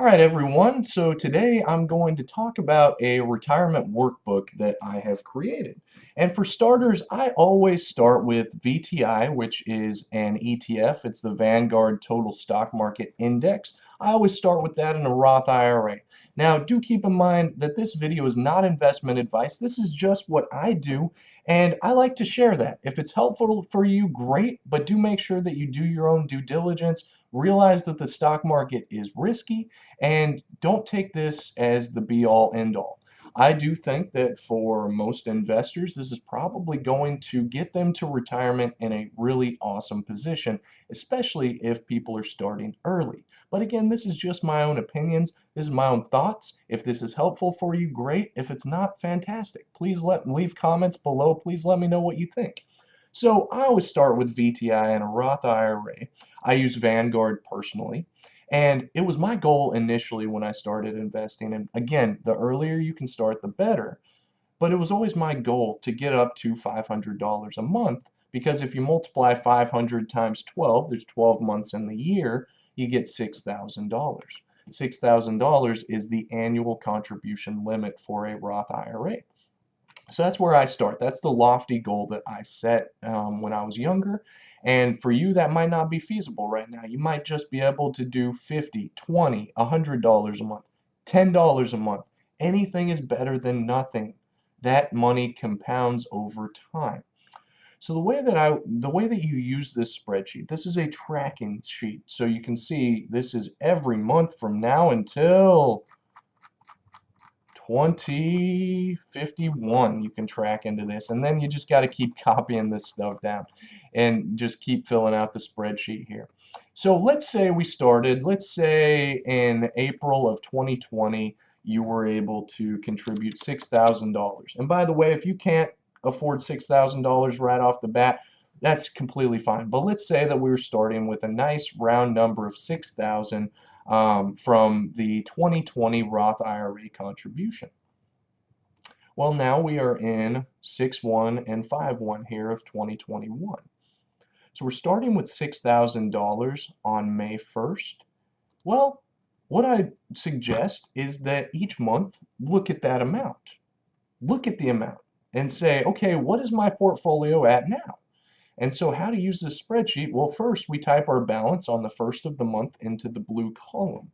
All right, everyone. So today I'm going to talk about a retirement workbook that I have created. And for starters, I always start with VTI, which is an ETF. It's the Vanguard Total Stock Market Index. I always start with that in a Roth IRA. Now, do keep in mind that this video is not investment advice. This is just what I do, and I like to share that. If it's helpful for you, great, but do make sure that you do your own due diligence. Realize that the stock market is risky and don't take this as the be all end all. I do think that for most investors, this is probably going to get them to retirement in a really awesome position, especially if people are starting early. But again, this is just my own opinions. This is my own thoughts. If this is helpful for you, great. If it's not, fantastic. Please leave comments below. Please let me know what you think. So I always start with VTI and a Roth IRA. I use Vanguard personally. And it was my goal initially when I started investing. And again, the earlier you can start, the better. But it was always my goal to get up to $500 a month because if you multiply 500 times 12, there's 12 months in the year, you get $6,000. $6,000 is the annual contribution limit for a Roth IRA. So that's where I start. That's the lofty goal that I set when I was younger. And for you, that might not be feasible right now. You might just be able to do 50, 20, $100 a month, $10 a month. Anything is better than nothing. That money compounds over time. So the way that you use this spreadsheet, this is a tracking sheet. So you can see this is every month from now until 2051 you can track into this, and then you just got to keep copying this stuff down and just keep filling out the spreadsheet here. So let's say let's say in April of 2020 you were able to contribute $6,000. And by the way, if you can't afford $6,000 right off the bat, that's completely fine. But let's say that we were starting with a nice round number of 6,000 from the 2020 Roth IRA contribution. Well, now we are in 6/1 and 5/1 here of 2021. So we're starting with $6,000 on May 1st. Well, what I suggest is that each month look at that amount. Look at the amount and say, okay, what is my portfolio at now? And so how to use this spreadsheet? Well, first we type our balance on the first of the month into the blue column.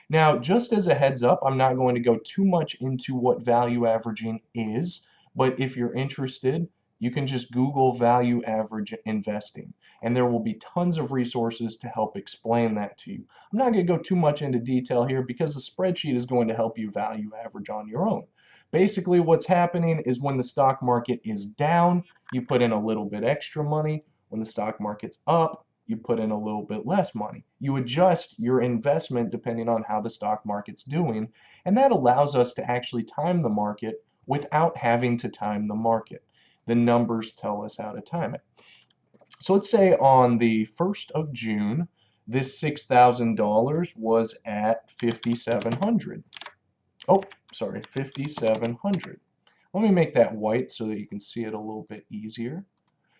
Now, just as a heads up, I'm not going to go too much into what value averaging is, but if you're interested, you can just Google value average investing, and there will be tons of resources to help explain that to you. I'm not going to go too much into detail here because the spreadsheet is going to help you value average on your own. Basically, what's happening is when the stock market is down, you put in a little bit extra money. When the stock market's up, you put in a little bit less money. You adjust your investment depending on how the stock market's doing, and that allows us to actually time the market without having to time the market. The numbers tell us how to time it. So let's say on the 1st of June, this $6,000 was at 5,700. Oh, sorry, 5,700. Let me make that white so that you can see it a little bit easier.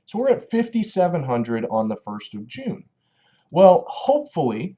So we're at 5,700 on the 1st of June. Well, hopefully,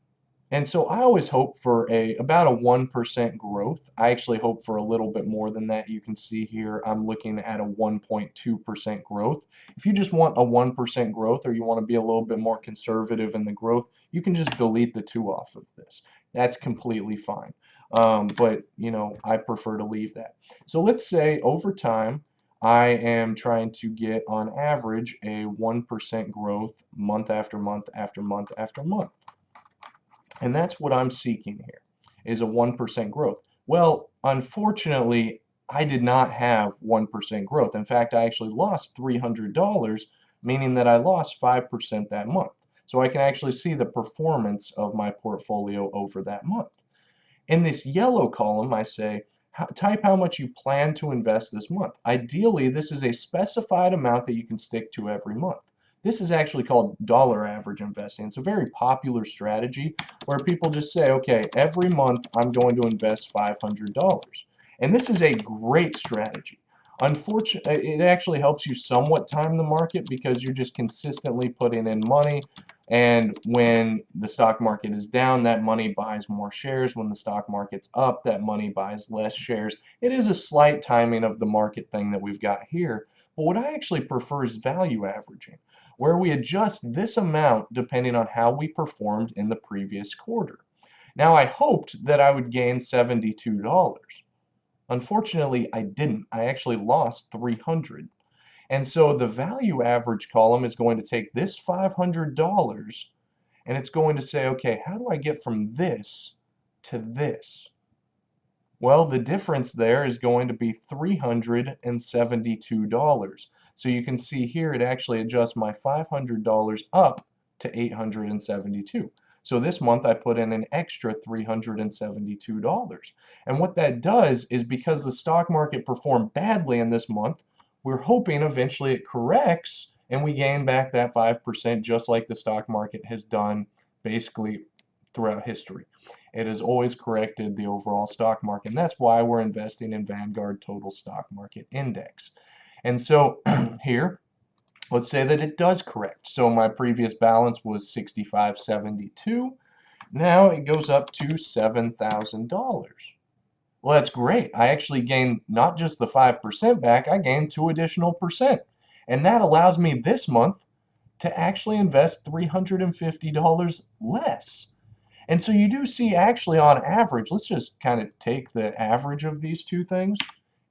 and so I always hope for about a 1% growth. I actually hope for a little bit more than that. You can see here I'm looking at a 1.2% growth. If you just want a 1% growth or you want to be a little bit more conservative in the growth, you can just delete the 2 off of this. That's completely fine. But, you know, I prefer to leave that. So let's say over time, I am trying to get on average a 1% growth month after month after month after month. And that's what I'm seeking here, is a 1% growth. Well, unfortunately, I did not have 1% growth. In fact, I actually lost $300, meaning that I lost 5% that month. So I can actually see the performance of my portfolio over that month. In this yellow column, I say, type how much you plan to invest this month. Ideally, this is a specified amount that you can stick to every month. This is actually called dollar average investing. It's a very popular strategy where people just say, okay, every month I'm going to invest $500. And this is a great strategy. Unfortunately, it actually helps you somewhat time the market because you're just consistently putting in money And when the stock market is down, that money buys more shares. When the stock market's up, that money buys less shares. It is a slight timing of the market thing that we've got here. But what I actually prefer is value averaging, where we adjust this amount depending on how we performed in the previous quarter. Now, I hoped that I would gain $72. Unfortunately, I didn't. I actually lost 300. And so the value average column is going to take this $500 and it's going to say, okay, how do I get from this to this? Well, the difference there is going to be $372. So you can see here it actually adjusts my $500 up to $872. So this month I put in an extra $372. And what that does is, because the stock market performed badly in this month, we're hoping eventually it corrects and we gain back that 5%, just like the stock market has done basically throughout history. It has always corrected the overall stock market, and that's why we're investing in Vanguard Total Stock Market Index. And so here, let's say that it does correct. So my previous balance was $65.72. Now it goes up to $7,000. Well, that's great. I actually gained not just the 5% back, I gained 2 additional percent. And that allows me this month to actually invest $350 less. And so you do see, actually, on average, let's just kind of take the average of these two things,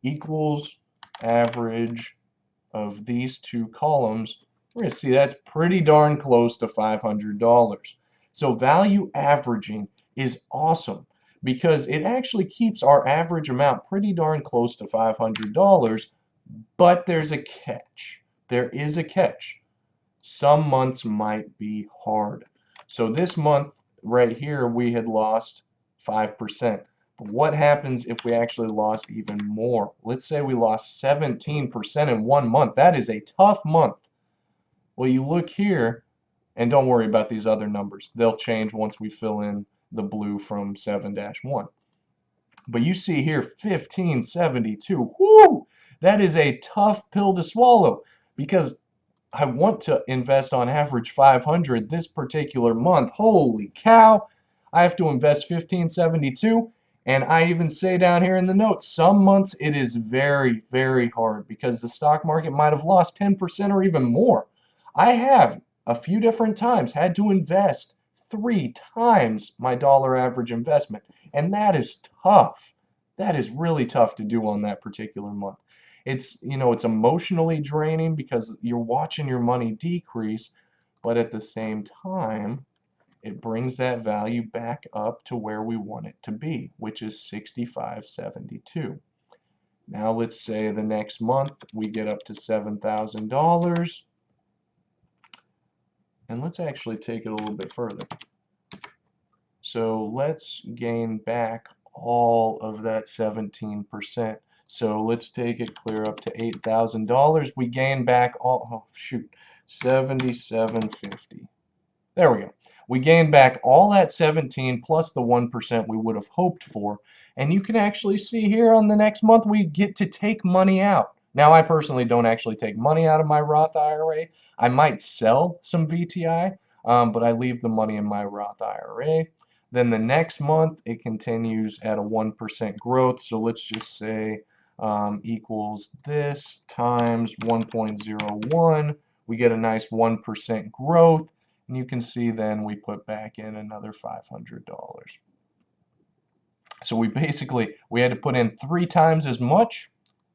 equals average of these two columns. We're going to see that's pretty darn close to $500. So value averaging is awesome because it actually keeps our average amount pretty darn close to $500, but there's a catch. There is a catch. Some months might be hard. So this month right here, we had lost 5%. But what happens if we actually lost even more? Let's say we lost 17% in 1 month. That is a tough month. Well, you look here, and don't worry about these other numbers. They'll change once we fill in the blue from 7-1. But you see here, 1572. Whoo! That is a tough pill to swallow, because I want to invest on average 500 this particular month. Holy cow! I have to invest 1572, and I even say down here in the notes, some months it is very, very hard because the stock market might have lost 10% or even more. I have a few different times had to invest 3 times my dollar average investment, and that is tough. That is really tough to do on that particular month. It's emotionally draining because you're watching your money decrease, but at the same time, it brings that value back up to where we want it to be, which is 65.72. Now let's say the next month we get up to $7,000, and let's actually take it a little bit further. So let's gain back all of that 17%. So let's take it clear up to $8,000. We gain back all, oh shoot, 77.50. There we go. We gain back all that 17 plus the 1% we would have hoped for. And you can actually see here on the next month we get to take money out. Now, I personally don't actually take money out of my Roth IRA. I might sell some VTI, but I leave the money in my Roth IRA. Then the next month it continues at a 1% growth. So let's just say equals this times 1.01. We get a nice 1% growth. And you can see then we put back in another $500. So we had to put in 3 times as much.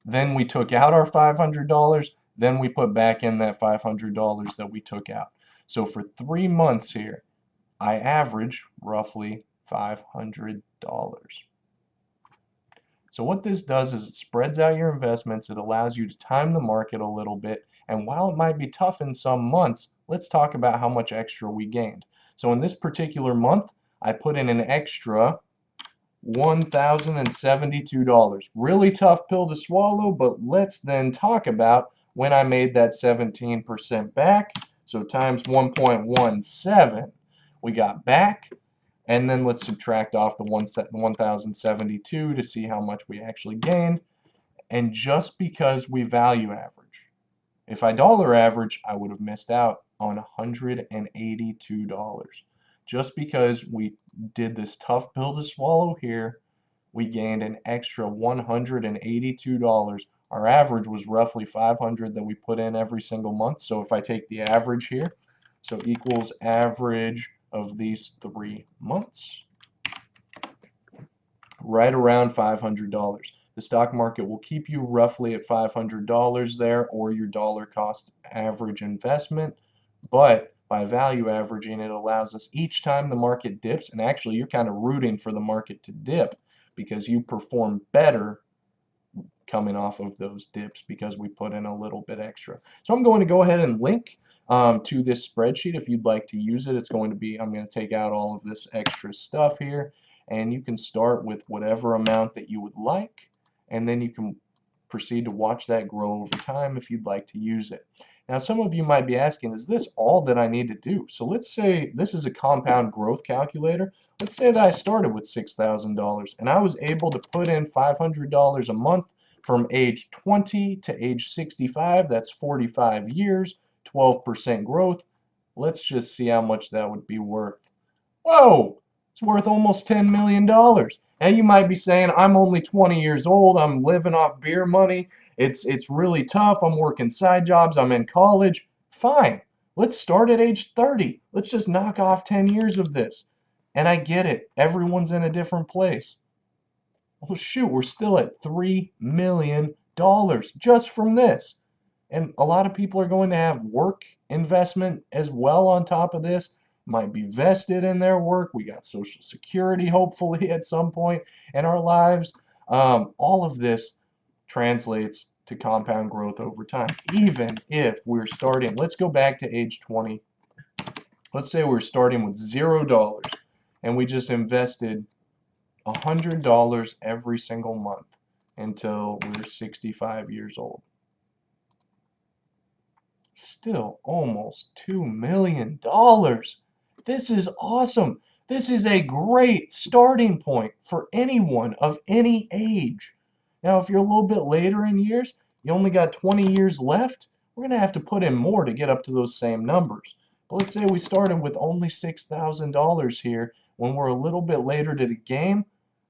Then we took out our $500. Then we put back in that $500 that we took out. So for 3 months here, I average roughly $500. So what this does is it spreads out your investments. It allows you to time the market a little bit. And while it might be tough in some months, let's talk about how much extra we gained. So in this particular month, I put in an extra $1,072. Really tough pill to swallow, but let's then talk about when I made that 17% back. So times 1.17, we got back. And then let's subtract off the 1,072 to see how much we actually gained. And just because we value average, if I dollar average, I would have missed out. on $182. Just because we did this tough pill to swallow here, we gained an extra $182. Our average was roughly 500 that we put in every single month. So if I take the average here, so equals average of these 3 months, right around $500. The stock market will keep you roughly at $500 there, or your dollar cost average investment. But by value averaging, it allows us each time the market dips, and actually you're kind of rooting for the market to dip because you perform better coming off of those dips because we put in a little bit extra. So I'm going to go ahead and link to this spreadsheet if you'd like to use it. It's going to be, I'm going to take out all of this extra stuff here, and you can start with whatever amount that you would like, and then you can proceed to watch that grow over time if you'd like to use it. Now, some of you might be asking, is this all that I need to do? So let's say this is a compound growth calculator. Let's say that I started with $6,000 and I was able to put in $500 a month from age 20 to age 65. That's 45 years, 12% growth. Let's just see how much that would be worth. Whoa! It's worth almost $10 million. Now you might be saying, I'm only 20 years old, I'm living off beer money, it's really tough, I'm working side jobs, I'm in college. Fine, let's start at age 30. Let's just knock off 10 years of this. And I get it, everyone's in a different place. Well, shoot, we're still at $3 million just from this. And a lot of people are going to have work investment as well on top of this, might be vested in their work. We got Social Security, hopefully, at some point in our lives. All of this translates to compound growth over time. Even if we're starting, let's go back to age 20. Let's say we're starting with $0 and we just invested $100 every single month until we're 65 years old. Still almost $2 million. This is awesome. This is a great starting point for anyone of any age. Now, if you're a little bit later in years, you only got 20 years left, we're going to have to put in more to get up to those same numbers. But let's say we started with only $6,000 here when we're a little bit later to the game.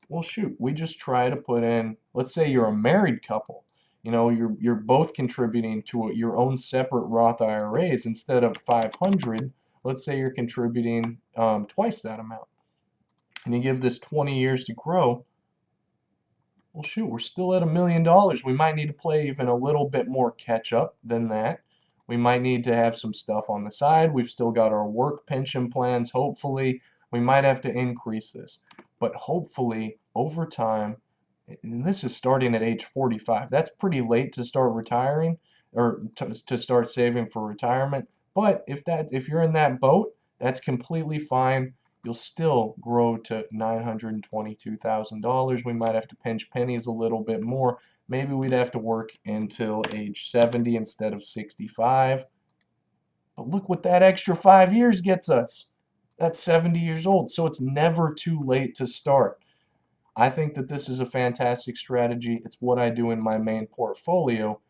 Well, shoot, we just try to put in, let's say you're a married couple. You know, you're both contributing to your own separate Roth IRAs instead of 500. Let's say you're contributing twice that amount, and you give this 20 years to grow. Well, shoot, we're still at $1 million. We might need to play even a little bit more catch up than that. We might need to have some stuff on the side. We've still got our work pension plans. Hopefully, we might have to increase this, but hopefully over time. And this is starting at age 45. That's pretty late to start retiring or to start saving for retirement. But if you're in that boat, that's completely fine. You'll still grow to $922,000. We might have to pinch pennies a little bit more. Maybe we'd have to work until age 70 instead of 65. But look what that extra 5 years gets us. That's 70 years old. So it's never too late to start. I think that this is a fantastic strategy. It's what I do in my main portfolio.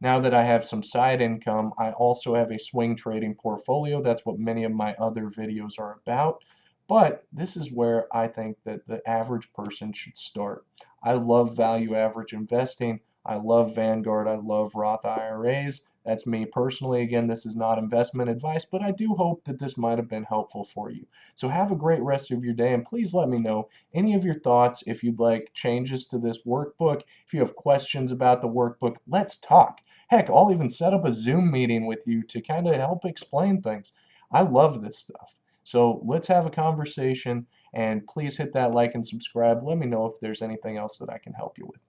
Now that I have some side income, I also have a swing trading portfolio. That's what many of my other videos are about. But this is where I think that the average person should start. I love value average investing. I love Vanguard. I love Roth IRAs. That's me personally. Again, this is not investment advice, but I do hope that this might have been helpful for you. So have a great rest of your day, and please let me know any of your thoughts. If you'd like changes to this workbook, if you have questions about the workbook, let's talk. Heck, I'll even set up a Zoom meeting with you to kind of help explain things. I love this stuff. So let's have a conversation, and please hit that like and subscribe. Let me know if there's anything else that I can help you with.